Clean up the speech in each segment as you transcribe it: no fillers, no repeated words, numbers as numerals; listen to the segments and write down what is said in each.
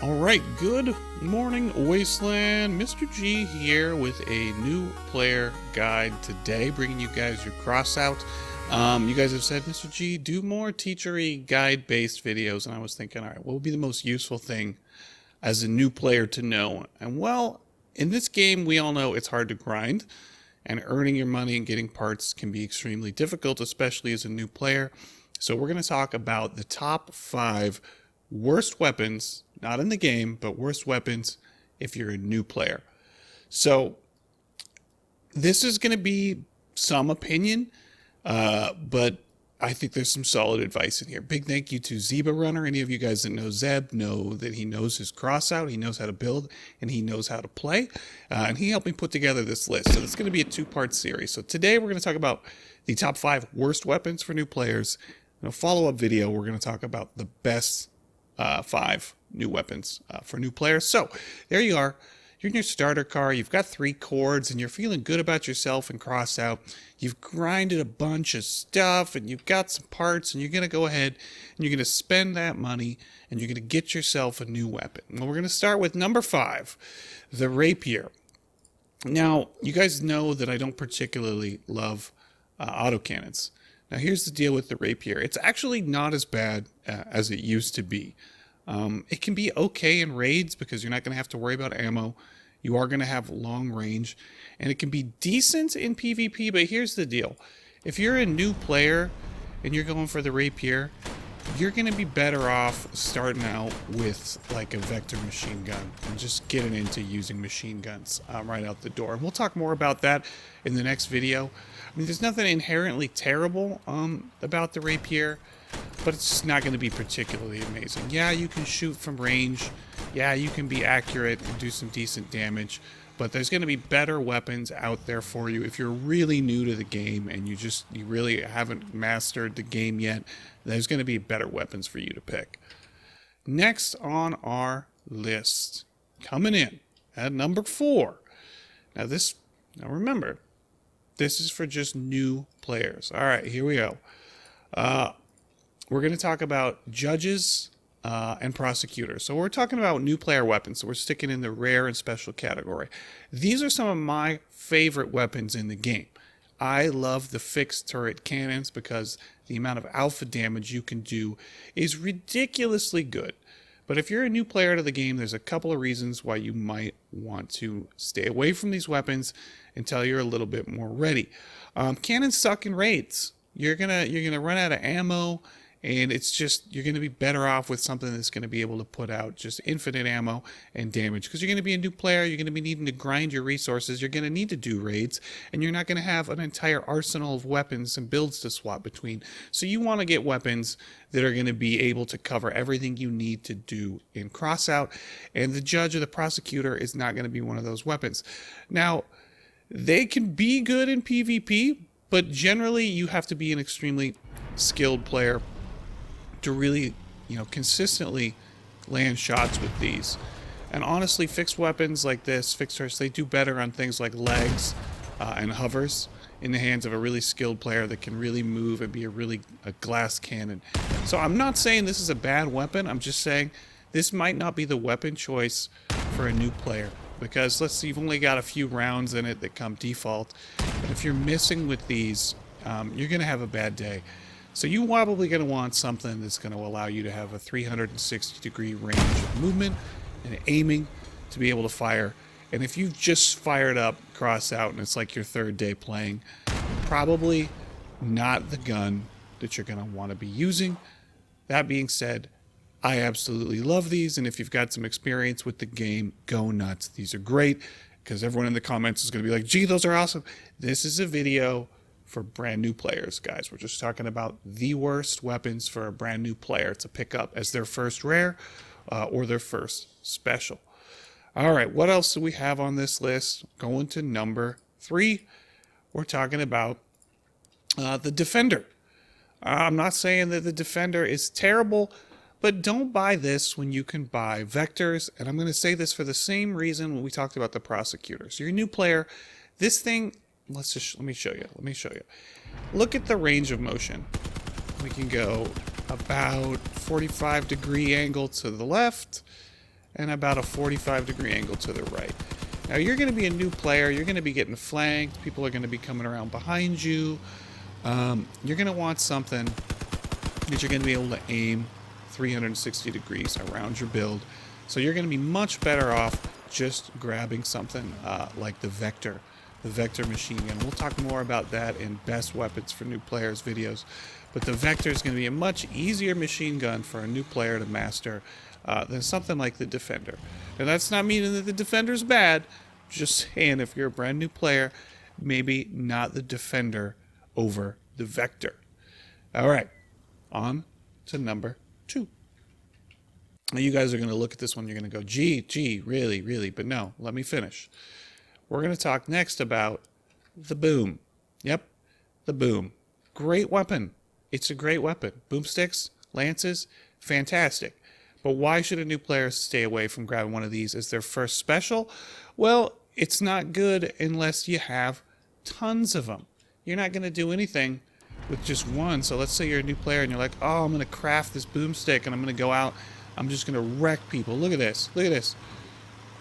Alright, good morning, Wasteland. Mr. G here with a new player guide today, bringing you guys your Crossout. You guys have said, Mr. G, do more teachery guide-based videos, and I was thinking, alright, what would be the most useful thing as a new player to know? And well, in this game, we all know it's hard to grind, and earning your money and getting parts can be extremely difficult, especially as a new player. So we're going to talk about the top 5 worst weapons, not in the game, but worst weapons if you're a new player. So this is going to be some opinion, but I think there's some solid advice in here. Big thank you to Zeba Runner. Any of you guys that know Zeb know that he knows his Crossout, he knows how to build, and he knows how to play. And he helped me put together this list. So it's going to be a 2-part series. So today we're going to talk about the top 5 worst weapons for new players. In a follow-up video, we're going to talk about the best 5 new weapons for new players. So there you are. You're in your starter car. You've got 3 cords and you're feeling good about yourself and Crossout. You've grinded a bunch of stuff and you've got some parts, and you're going to go ahead and you're going to spend that money and you're going to get yourself a new weapon. Well, we're going to start with number 5, the Rapier. Now, you guys know that I don't particularly love autocannons. Now, here's the deal with the Rapier. It's actually not as bad as it used to be. It can be okay in raids because you're not going to have to worry about ammo. You are going to have long range. And it can be decent in PvP, but here's the deal. If you're a new player and you're going for the Rapier, you're going to be better off starting out with like a vector machine gun and just getting into using machine guns right out the door. And we'll talk more about that in the next video. I mean, there's nothing inherently terrible about the Rapier, but it's just not going to be particularly amazing. Yeah, you can shoot from range. Yeah, you can be accurate and do some decent damage, but there's going to be better weapons out there for you. If you're really new to the game and you really haven't mastered the game yet, there's going to be better weapons for you to pick. Next on our list, coming in at number 4. Now remember, this is for just new players. All right, here we go. We're going to talk about judges and prosecutors. So we're talking about new player weapons. So we're sticking in the rare and special category. These are some of my favorite weapons in the game. I love the fixed turret cannons because the amount of alpha damage you can do is ridiculously good. But if you're a new player to the game, there's a couple of reasons why you might want to stay away from these weapons until you're a little bit more ready. Cannons suck in raids. You're gonna run out of ammo, and it's just, you're going to be better off with something that's going to be able to put out just infinite ammo and damage. Because you're going to be a new player, you're going to be needing to grind your resources, you're going to need to do raids, and you're not going to have an entire arsenal of weapons and builds to swap between. So you want to get weapons that are going to be able to cover everything you need to do in Crossout, and the judge or the prosecutor is not going to be one of those weapons. Now, they can be good in PvP, but generally you have to be an extremely skilled player to really, consistently land shots with these. And honestly, fixed weapons like this, fixed turrets, they do better on things like legs and hovers in the hands of a really skilled player that can really move and be a glass cannon. So I'm not saying this is a bad weapon. I'm just saying this might not be the weapon choice for a new player, because let's see, you've only got a few rounds in it that come default. And if you're missing with these, you're going to have a bad day. So you're probably going to want something that's going to allow you to have a 360-degree range of movement and aiming to be able to fire. And if you've just fired up Crossout and it's like your 3rd day playing, probably not the gun that you're going to want to be using. That being said, I absolutely love these, and if you've got some experience with the game, go nuts. These are great, because everyone in the comments is going to be like, gee, those are awesome. This is a video for brand new players, guys. We're just talking about the worst weapons for a brand new player to pick up as their first rare or their first special. All right, what else do we have on this list? Going to number 3, we're talking about the Defender. I'm not saying that the Defender is terrible, but don't buy this when you can buy vectors. And I'm going to say this for the same reason when we talked about the prosecutors. You're a new player. This thing, let me show you. Look at the range of motion. We can go about 45-degree angle to the left and about a 45-degree angle to the right. Now you're going to be a new player, you're going to be getting flanked, people are going to be coming around behind you. You're going to want something that you're going to be able to aim 360 degrees around your build. So you're going to be much better off just grabbing something like the Vector machine gun. We'll talk more about that in best weapons for new players videos. But the Vector is going to be a much easier machine gun for a new player to master than something like the Defender. And that's not meaning that the Defender's bad. Just saying, if you're a brand new player, maybe not the Defender over the Vector. All right, on to number 2. Now you guys are going to look at this one, you're going to go, gee, really, but no, let me finish. We're going to talk next about the boom. Yep, the boom. Great weapon. It's a great weapon. Boomsticks, lances, fantastic. But why should a new player stay away from grabbing one of these as their first special? Well, it's not good unless you have tons of them. You're not going to do anything with just one. So let's say you're a new player and you're like, oh, I'm going to craft this boomstick and I'm going to go out. I'm just going to wreck people. Look at this. Look at this.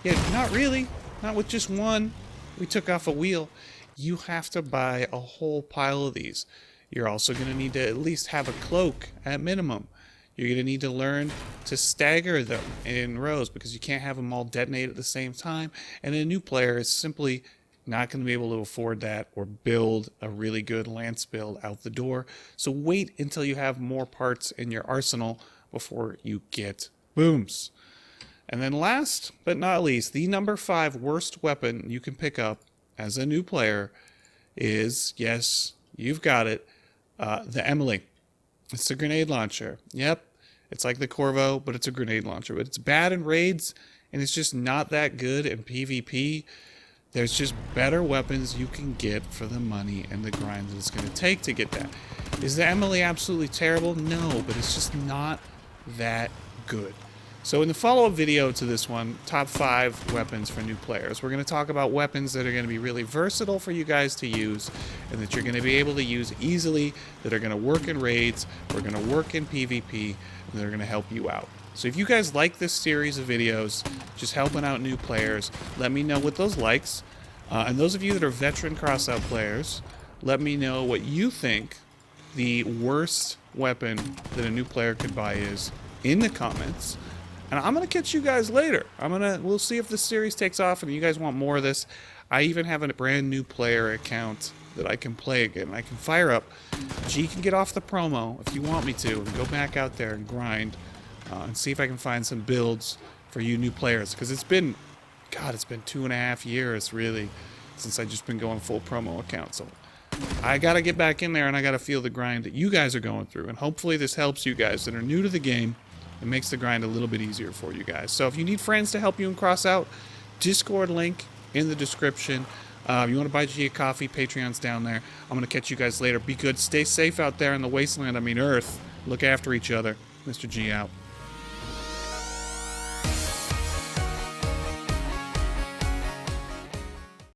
Yeah, not really. Not with just one. We took off a wheel. You have to buy a whole pile of these. You're also going to need to at least have a cloak at minimum. You're going to need to learn to stagger them in rows because you can't have them all detonate at the same time. And a new player is simply not going to be able to afford that or build a really good lance build out the door. So wait until you have more parts in your arsenal before you get booms. And then last but not least, the number 5 worst weapon you can pick up as a new player is, yes, you've got it, the Emily. It's a grenade launcher. Yep, it's like the Corvo, but it's a grenade launcher. But it's bad in raids, and it's just not that good in PvP. There's just better weapons you can get for the money and the grind that it's going to take to get that. Is the Emily absolutely terrible? No, but it's just not that good. So in the follow-up video to this one, top 5 weapons for new players, we're going to talk about weapons that are going to be really versatile for you guys to use and that you're going to be able to use easily, that are going to work in raids, are going to work in PvP, and that are going to help you out. So if you guys like this series of videos, just helping out new players, let me know with those likes. And those of you that are veteran Crossout players, let me know what you think the worst weapon that a new player could buy is in the comments. And I'm going to catch you guys later. We'll see if this series takes off and you guys want more of this. I even have a brand new player account that I can play again. I can fire up. G can get off the promo if you want me to and go back out there and grind and see if I can find some builds for you new players. Because it's been 2.5 years really since I've just been going full promo account. So I got to get back in there and I got to feel the grind that you guys are going through. And hopefully this helps you guys that are new to the game. It makes the grind a little bit easier for you guys. So if you need friends to help you in Crossout, Discord link in the description. If you want to buy G a coffee, Patreon's down there. I'm going to catch you guys later. Be good. Stay safe out there in the wasteland. Earth. Look after each other. Mr. G out.